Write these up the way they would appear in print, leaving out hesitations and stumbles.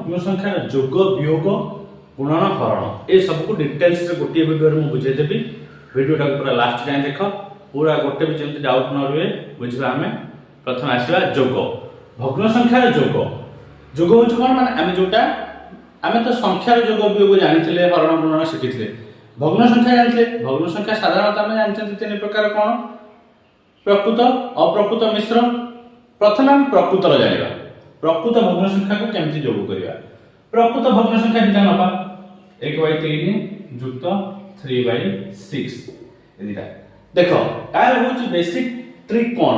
भग्न संख्यार जोग वियोग गुणन हरण ए सब को डिटेल्स रे गोटे वीडियो रे मु बुझे देबी। वीडियोटा पूरा लास्ट जाए देख, पूरा गोटे भी जमी डाउट न रुए बुझा। आम प्रथम आसवा जोग भग्न संख्यार जोग। जोग हूँ कौन माने आम जोटा आम तो संख्यार जोग वियोग जानी हरण गुणन शिखी। भग्न संख्या जानते भग्न संख्या साधारणतः आम जानते तीन प्रकार कौन प्रकृत अप्रकृत मिश्र। प्रथम आम प्रकृतर जाना प्रकृत भग्न संख्या को केमती जोग करवा। प्रकृत भग्न संख्या दुटा नवा 1/3 जुक्त 3/6 देख यार हूँ बेसिक ट्रिक कौन।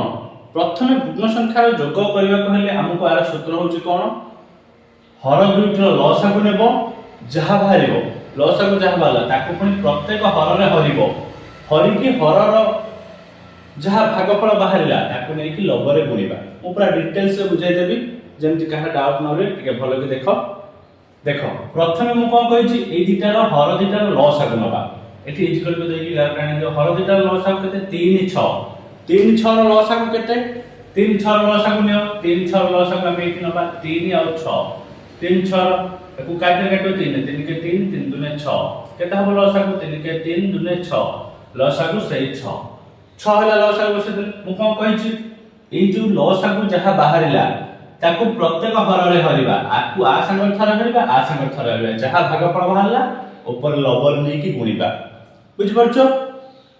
प्रथम भग्न संख्यार जोग करने आमको यार सूत्र हूँ कौन हर दुईटर लसागु नेब जहाँ बाहर लसागु जहाँ बाहर ताकू पुणी प्रत्येक हर हरिब हरिकी हरर जहाँ भागफल बाहर ताकू नहीं लबरे गुणिबा। मु पूरा डिटेल्स से बुझाईदेवी जमी क्या डाउट न रहे भल कि देख देख प्रथम मुझे कौन कही ये दुटार हर दुटार लसागु नवा ये इजिकल को देखिए हर दुटार लसागु के 3 6 3 6 लसागु के 3 6 लसागु नियो 3 6 लसागु आम ये नवा 3 और 6 3 6 को काटे काटो 3 3 के 3 3 दुने 6 केता हम लसागु 3 के 3 दुने 6 लसागु सही 6 6 हला लसागु बसे मु कोन कहिछि ए जो लसागु जहा बाहरिला ताको प्रत्येक हररे हरिबा आकु आ संग थरा हरिबा आ संग थरा हरिबा जहा भागफल बाहरला ऊपर लबर नै की गुणिबा। बुझ परछो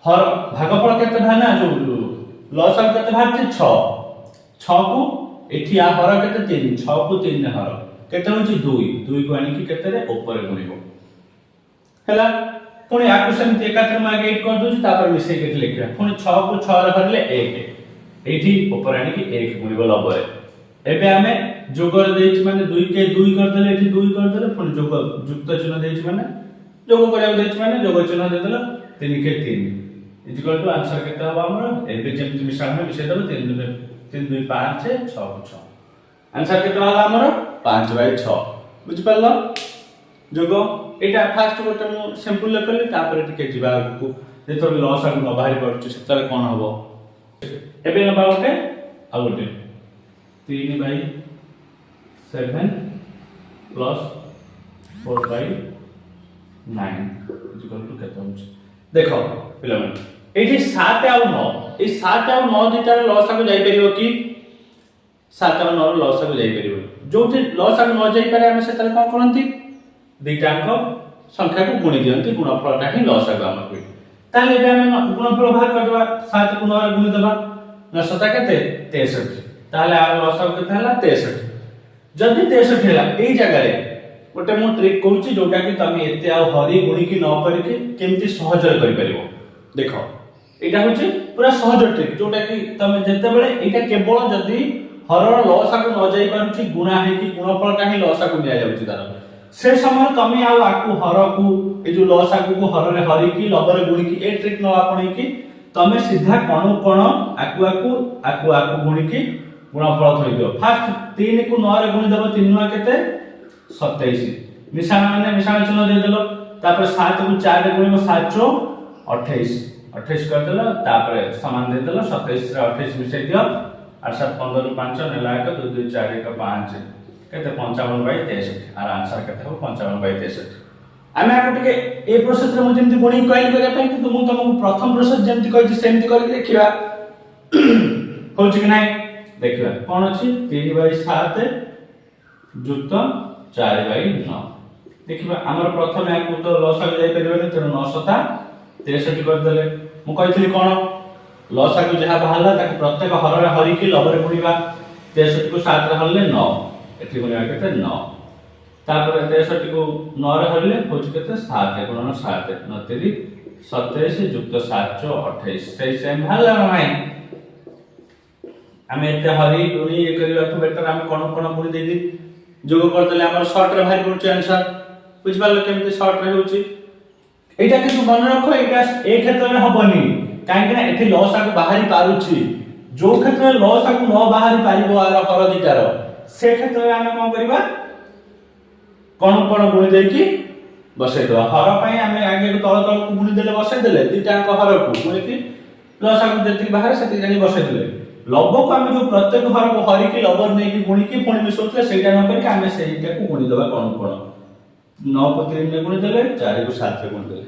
हर भागफल केते भाना जो लसागु केते भारछि 6 6 को एठी आ हर केते 3 6 को 3 हर केते होची 2 2 को आनी की केते रे ऊपर गुणिबो हैला। पुणी आकु सेमति एकात्र में आगे 8 कर दोछि तापर मिसे के लिखिया पुणी 6 को 6 रे हरले 1 एठी ऊपर आनी की 1 गुणिबो लबरे। एबे हमें जोगर देछि माने 2 के 2 कर देले एठी 2 कर देले पुणी जोग युक्त चिन्ह देछि माने जोग करिया देछि माने जोग चिन्ह दे देला 3 के 3 इक्वल टू आंसर केते हबा हमर एबे जेमति मिश्रण में मिसे देबो 3 2 5 6 6 6 आंसर केते हला हमर 5/6 बुझ परलो। जोग एटा फास्ट गोटे मु सिंपल लेखली तापर टिके जिबा को जेतो लॉस आगु न बाहर पड़छ सेतले कोन हबो एबे न बाउटे आ गोटे 3/7 प्लस 4/9 इक्वल टू केते होछ देखो पिलामन एठी 7 और 9 ए 7 और 9 दिटार लॉस आगु जाई परिबो की 7 और 9 लॉस आगु जाई परिबो जोठी लॉस आगु न जाई पारे हम सेतले कोन करंती दुईटाक संख्या को गुणी दियंती गुणफलटा ही लसागु हमर कोइ ताले बे हम गुणफल बाहर कर देबा 7 को 9 रे गुणी देबा न सता केते 63 ताले आ लसागु केते हला 63 जदी 63 हला एई जगह रे गोटे मु ट्रिक कहूची जोटा कि तमे एते आ हरि गुणी की न करि के केमती सहज रे करि परिबो। देखो एटा होची पूरा सहज ट्रिक जोटा कि तमे जते बेले एटा केवल जदी हरर लसागु न जाई पारुची गुणा हे कि गुणफलटा ही लसागु निया जाउची तार से समय तमे आउ आकु हर को ए जो लसागु को हर रे हरि की लबर गुणी की ए ट्रिक न आपणी की तमे सीधा कोण कोण आकु आकु आकु आकु गुणी की गुणफल थई दियो। फर्स्ट 3 को 9 रे गुणी देबो 3 9 केते 27 मिशान माने मिशान चिन्ह दे देलो तापर 7 को 4 रे गुणिबो 7 * 28 28 कर देलो तापर समान दे देलो 27 रे 28 मिसाई दियो 8 7 15 ରୁ 5 नेला 1 2 2 4 1 5 केते 55/63 आर आंसर केते हो 55/63। आमे आको टिके ए प्रोसेस रे मु जेमति गणि कइल करे पई कि मु तुमको प्रथम प्रोसेस जेमति कहि सेमति करि देखिबा होछि कि नै देखिबा कोन अछि 3/7 जुक्त 4/9 देखिबा हमर प्रथम आको तो लसागु जाई परिबे त 9 7 63 कर देले मु कहितली कोन लसागु जहा बाहरला ताके प्रत्येक हर रे हरि की लबरे गुणिबा 63 को 7 रे हरले 9 एठी गुणिबा केते 9 तापर 63 को 9 रे हरले होछ केते 7 गुणन 7 9 3 27 जुक्त 7 28 सही सेम हल्ला नाही हमें एते हरि गुणी ए करिवा तो बेटर हम कोन कोन गुणी देदी जोग कर देले हमर शॉर्ट रे भाई पड़छ आंसर बुझ पालो केमते शॉर्ट रे होची एटा कि तू मन रखो एटा ए क्षेत्र में हबनी काहे कि ना एठी लॉस आको बाहरी पारुची जो क्षेत्र में लॉस आको न बाहरी पारिबो आर हर दिटार से क्षेत्र में हम कोन करबा कोन कोन गुणी देई की बसै दो हर पई हम आगे तळ तळ को गुणी देले बसै देले दिटा अंक हर को गुणी की लॉस आको जति बाहर सेति जानि बसै देले ଲବକୁ ଆମେ ଯୋଉ ପ୍ରତ୍ୟେକ ଘରକୁ ହରିକି ଲବ ନେଇକି ଗୁଣିକି ପୁଣି ମିଶଉଥିଲେ ସେଇଟା ନ କରିକି ଆମେ ସେଇଟାକୁ ଗୁଣିଦେବା କଣ 9 କୁ 3 ରେ ଗୁଣିଦେଲେ 4 କୁ 7 ରେ ଗୁଣିଦେଲେ